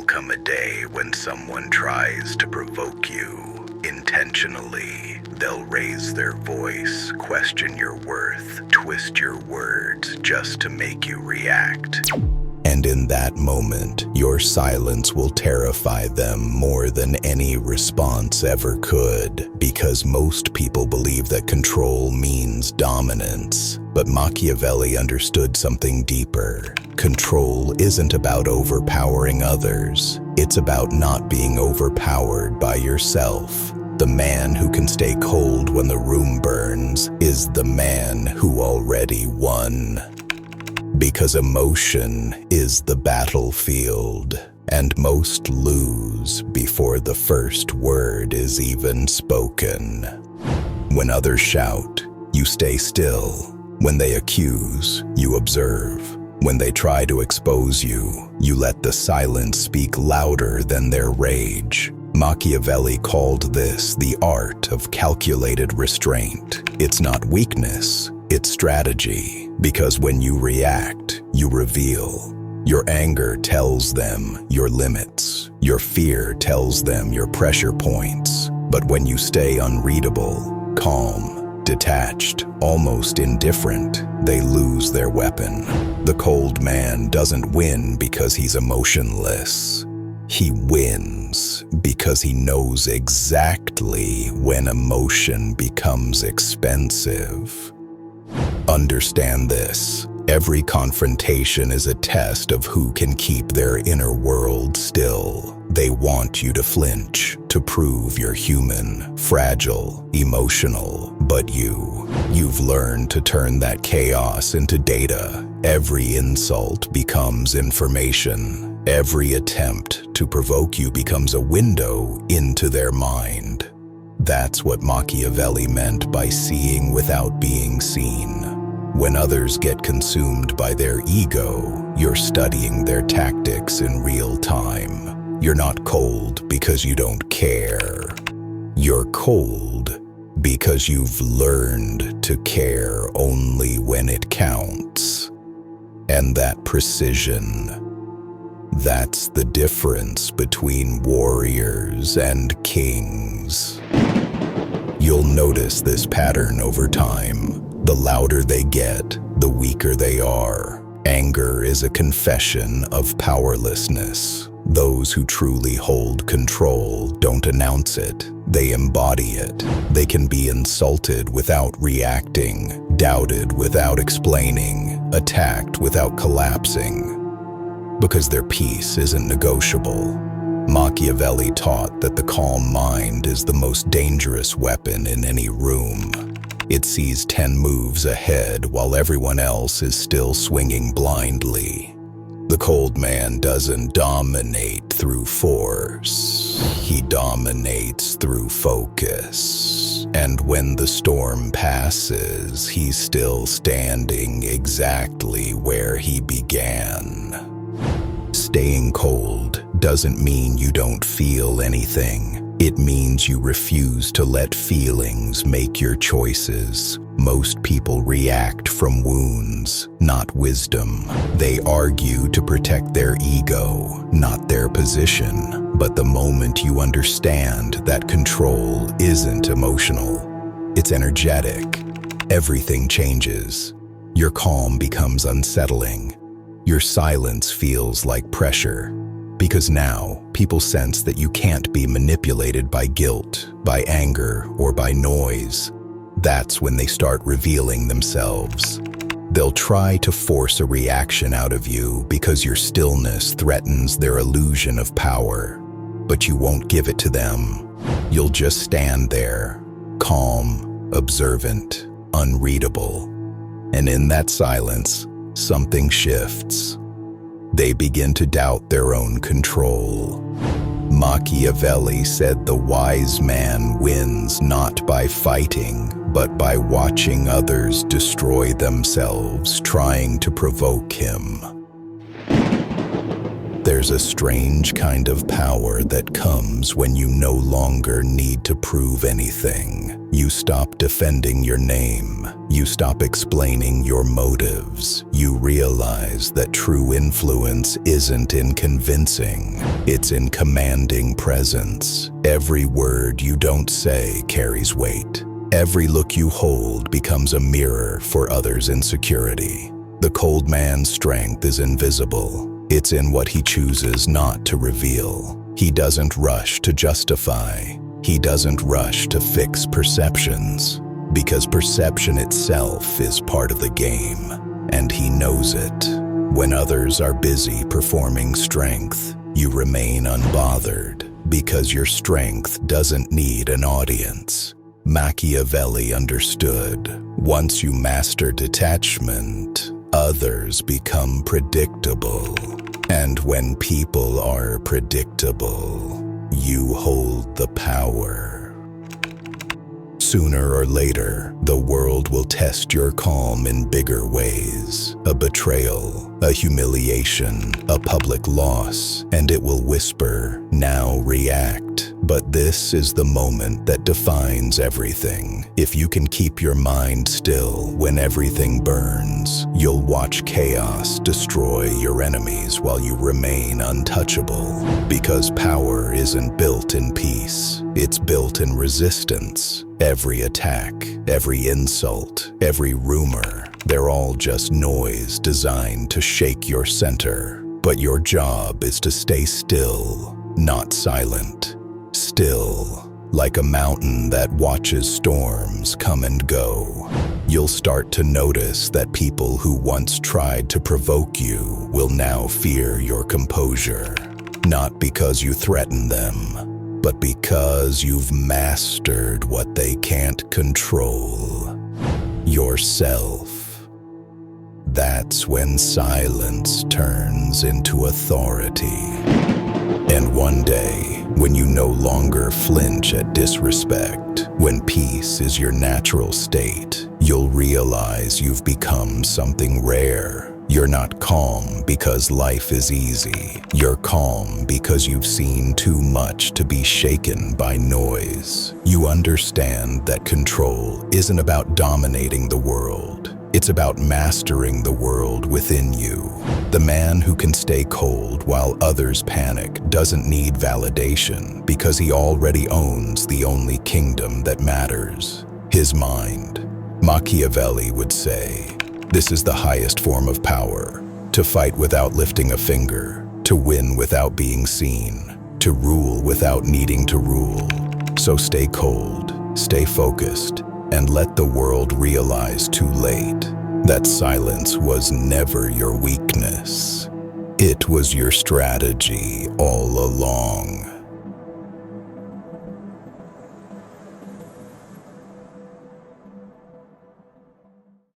come a day when someone tries to provoke you intentionally. They'll raise their voice, question your worth, twist your words just to make you react. And in that moment, your silence will terrify them more than any response ever could, because most people believe that control means dominance. But Machiavelli understood something deeper. Control isn't about overpowering others. It's about not being overpowered by yourself. The man who can stay cold when the room burns is the man who already won. Because emotion is the battlefield, and most lose before the first word is even spoken. When others shout, you stay still. When they accuse, you observe. When they try to expose you, you let the silence speak louder than their rage. Machiavelli called this the art of calculated restraint. It's not weakness, it's strategy. Because when you react, you reveal. Your anger tells them your limits. Your fear tells them your pressure points. But when you stay unreadable, calm, detached, almost indifferent, they lose their weapon. The cold man doesn't win because he's emotionless. He wins because he knows exactly when emotion becomes expensive. Understand this. Every confrontation is a test of who can keep their inner world still. They want you to flinch, to prove you're human, fragile, emotional. But you've learned to turn that chaos into data. Every insult becomes information. Every attempt to provoke you becomes a window into their mind. That's what Machiavelli meant by seeing without being seen. When others get consumed by their ego, you're studying their tactics in real time. You're not cold because you don't care. You're cold because you've learned to care only when it counts. And that precision, that's the difference between warriors and kings. You'll notice this pattern over time. The louder they get, the weaker they are. Anger is a confession of powerlessness. Those who truly hold control don't announce it, they embody it. They can be insulted without reacting, doubted without explaining, attacked without collapsing. Because their peace isn't negotiable. Machiavelli taught that the calm mind is the most dangerous weapon in any room. It sees 10 moves ahead while everyone else is still swinging blindly. The cold man doesn't dominate through force. He dominates through focus. And when the storm passes, he's still standing exactly where he began. Staying cold doesn't mean you don't feel anything. It means you refuse to let feelings make your choices. Most people react from wounds, not wisdom. They argue to protect their ego, not their position. But the moment you understand that control isn't emotional, it's energetic, everything changes. Your calm becomes unsettling. Your silence feels like pressure. Because now, people sense that you can't be manipulated by guilt, by anger, or by noise. That's when they start revealing themselves. They'll try to force a reaction out of you because your stillness threatens their illusion of power. But you won't give it to them. You'll just stand there, calm, observant, unreadable. And in that silence, something shifts. They begin to doubt their own control. Machiavelli said the wise man wins not by fighting, but by watching others destroy themselves trying to provoke him. There's a strange kind of power that comes when you no longer need to prove anything. You stop defending your name. You stop explaining your motives. You realize that true influence isn't in convincing. It's in commanding presence. Every word you don't say carries weight. Every look you hold becomes a mirror for others' insecurity. The cold man's strength is invisible. It's in what he chooses not to reveal. He doesn't rush to justify. He doesn't rush to fix perceptions, because perception itself is part of the game, and he knows it. When others are busy performing strength, you remain unbothered, because your strength doesn't need an audience. Machiavelli understood, once you master detachment, others become predictable. And when people are predictable, you hold the power. Sooner or later, the world will test your calm in bigger ways. A betrayal, a humiliation, a public loss, and it will whisper, "Now react." But this is the moment that defines everything. If you can keep your mind still when everything burns, you'll watch chaos destroy your enemies while you remain untouchable. Because power isn't built in peace, it's built in resistance. Every attack, every insult, every rumor, they're all just noise designed to shake your center. But your job is to stay still, not silent. Still, like a mountain that watches storms come and go. You'll start to notice that people who once tried to provoke you will now fear your composure. Not because you threaten them, but because you've mastered what they can't control: yourself. That's when silence turns into authority. And one day, when you no longer flinch at disrespect, when peace is your natural state, you'll realize you've become something rare. You're not calm because life is easy. You're calm because you've seen too much to be shaken by noise. You understand that control isn't about dominating the world. It's about mastering the world within you. The man who can stay cold while others panic doesn't need validation, because he already owns the only kingdom that matters: his mind. Machiavelli would say, this is the highest form of power: to fight without lifting a finger, to win without being seen, to rule without needing to rule. So stay cold, stay focused, and let the world realize too late that silence was never your weakness. It was your strategy all along.